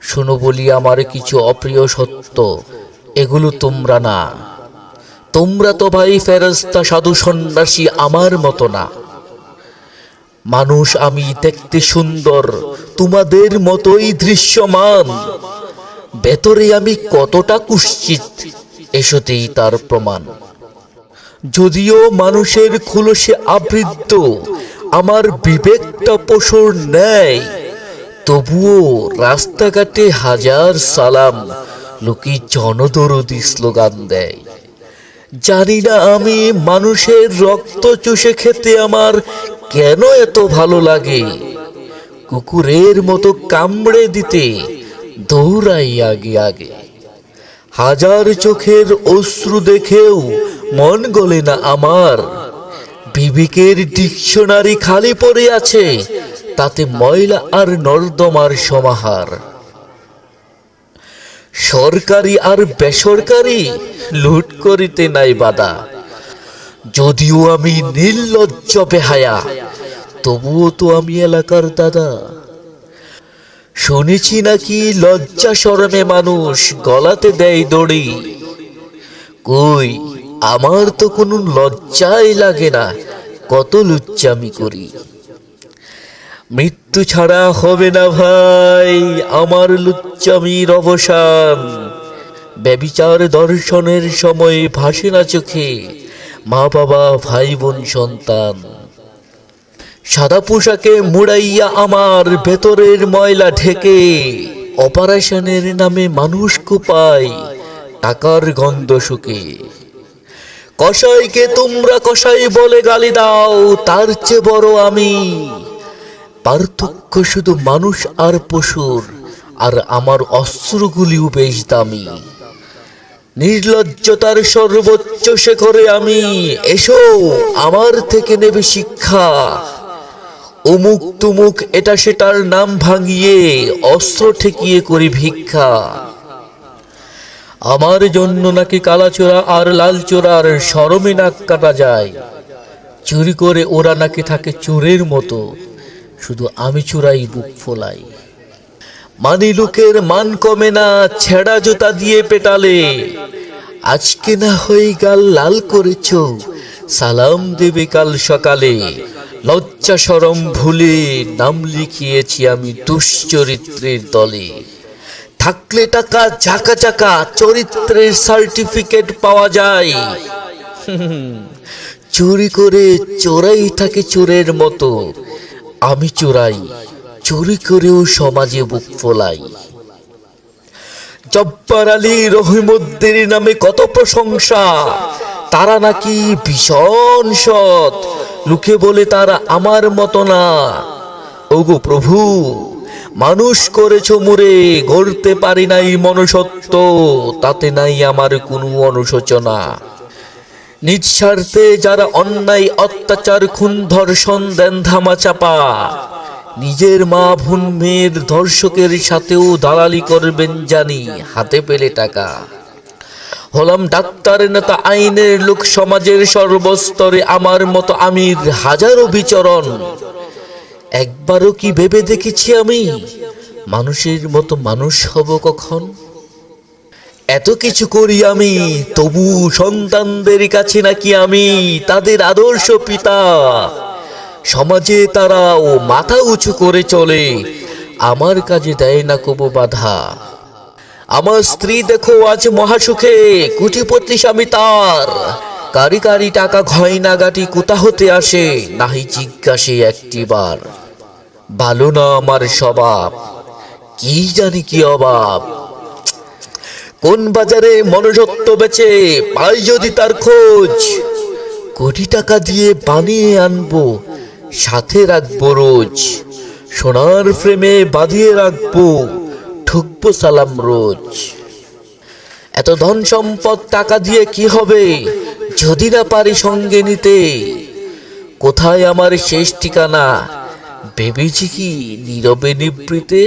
শোনো বলি আমার কিছু অপ্রিয় সত্য, এগুলো তোমরা না। তোমরা তো ভাই ফেরেশতা সাধু সন্ন্যাসী আমার মতো না। মানুষ আমি, দেখতে সুন্দর, তোমাদের মতোই দৃশ্যমান। ভেতরে আমি কতটা কুৎসিত, এসতেই তার প্রমাণ। যদিও মানুষের খোলসে আবৃত আমার বিবেকটা পশুর ন্যায়, তবুও রাস্তাঘাটে হাজার সালাম লোকে জনদরদি স্লোগান দেয়। জানি না আমি মানুষের রক্ত চুষে খেতে আমার কেন এত ভালো লাগে। কুকুরের মতো কামড়ে দিতে দৌড়াই আগে আগে। হাজার চোখের অশ্রু দেখেও মন গলে না আমার। বিবেকের ডিকশনারি খালি পড়ে আছে, তাতে ময়লা আর নর্দমার সমাহার। সরকারি আর বেসরকারি লুট করিতে নাই বাধা। যদিও আমি নির্লজ্জ বেহায়া, তবুও তো আমি এলাকার দাদা। শুনেছি নাকি লজ্জা শরমে মানুষ গলাতে দেয় দড়ি। কই, আমার তো কোনো লজ্জাই লাগে না, কত লুচ্চামি করি। মৃত্যু ছাড়া হবে না ভাই আমার লুচ্চামির অবসান। ব্যভিচার দর্শনের সময় ভাসে না চোখে মা বাবা ভাই বোন সন্তান। সাদা পোশাকে মুড়াইয়া আমার ভেতরের ময়লা ঢেকে, অপারেশনের নামে মানুষ কুপায় টাকার গন্ধ শুকে। কসাইকে তোমরা কসাই বলে গালি দাও, তার চেয়ে বড় আমি। পার্থক্য শুধু মানুষ আর পশুর, আর আমার অস্ত্রগুলিও বেশ দামি। নির্লজ্জতার সর্বোচ্চ শেখরে আমি, এসো আমার থেকে নেবে শিক্ষা। অমুক তুমুক এটা সেটার নাম ভাঙিয়ে অস্ত্র ঠেকিয়ে করি ভিক্ষা। আমার জন্য নাকি কালাচোরা আর লাল চোরার শরমে নাক কাটা যায়। চুরি করে ওরা নাকি থাকে চোরের মতো, শুধু আমি চোরাই বুক ফোলাই। মানি লোকের মান কমে না ছেঁড়া জুতা দিয়ে পেটালে। আজকে না হয়ে গাল লাল করেছ, সালাম দেবে কাল সকালে। লজ্জা শরম ভুলে নাম লিখিয়েছি আমি দুশ্চরিত্রের দলে। থাকলে টাকা ঝাঁকা চাকা চরিত্রের সার্টিফিকেট পাওয়া যায়। চুরি করে চোরাই থাকে চোরের মতো, আমি চোরাই চুরি করেও সমাজে বুক ফোলাই। জব্বার আলী রহিমউদ্দিন নামে কত প্রশংসা, তারা নাকি ভীষণ সৎ। লোকে বলে তারা আমার মতো না। ওগো প্রভু, মানুষ করেছ মোরে, গড়তে পারি নাই মনুষ্যত্ব, তাতে নাই আমার কোনো অনুশোচনা। নিজ স্বার্থে যারা অন্যায় অত্যাচার খুন ধর্ষণ দেন ধামাচাপা, নিজের মা বোন মেয়ের ধর্ষকের সাথেও দালালি করবেন জানি, হাতে পেলে টাকা। হলাম ডাক্তার নেতা আইনের লোক, সমাজের সর্বস্তরে আমার মতো আমির হাজারো বিচরণ। একবারও কি ভেবে দেখেছি আমি মানুষের মতো মানুষ হব কখন? এত কিছু করি আমি, তবু সন্তানদের কাছে নাকি আমি তাদের আদর্শ পিতা। সমাজে তারাও মাথা উঁচু করে চলে, আমার কাজে দেয় না কবু বাধা। আমার স্ত্রী দেখো আজ মহাসুখে, কোটিপতি স্বামী তার। কারি কারি টাকা গয়নাগাটি কোথা হতে আসে, নাহি জিজ্ঞাসে একটিবার। ভালো না আমার স্বভাব, কি জানি কি অভাব। কোন বাজারে মনুষ্যত্ব বেচে পাই যদি তার খোঁজ, কোটি টাকা দিয়ে বানিয়ে আনবো, সাথে রাখবো রোজ। সোনার ফ্রেমে বাঁধিয়ে রাখবো, ঠুকবো সালাম রোজ। এত ধন সম্পদ টাকা দিয়ে কি হবে, যদি না পারি সঙ্গে নিতে। কোথায় আমার শেষ ঠিকানা, ভেবেছি কি নীরবে নিভৃতে।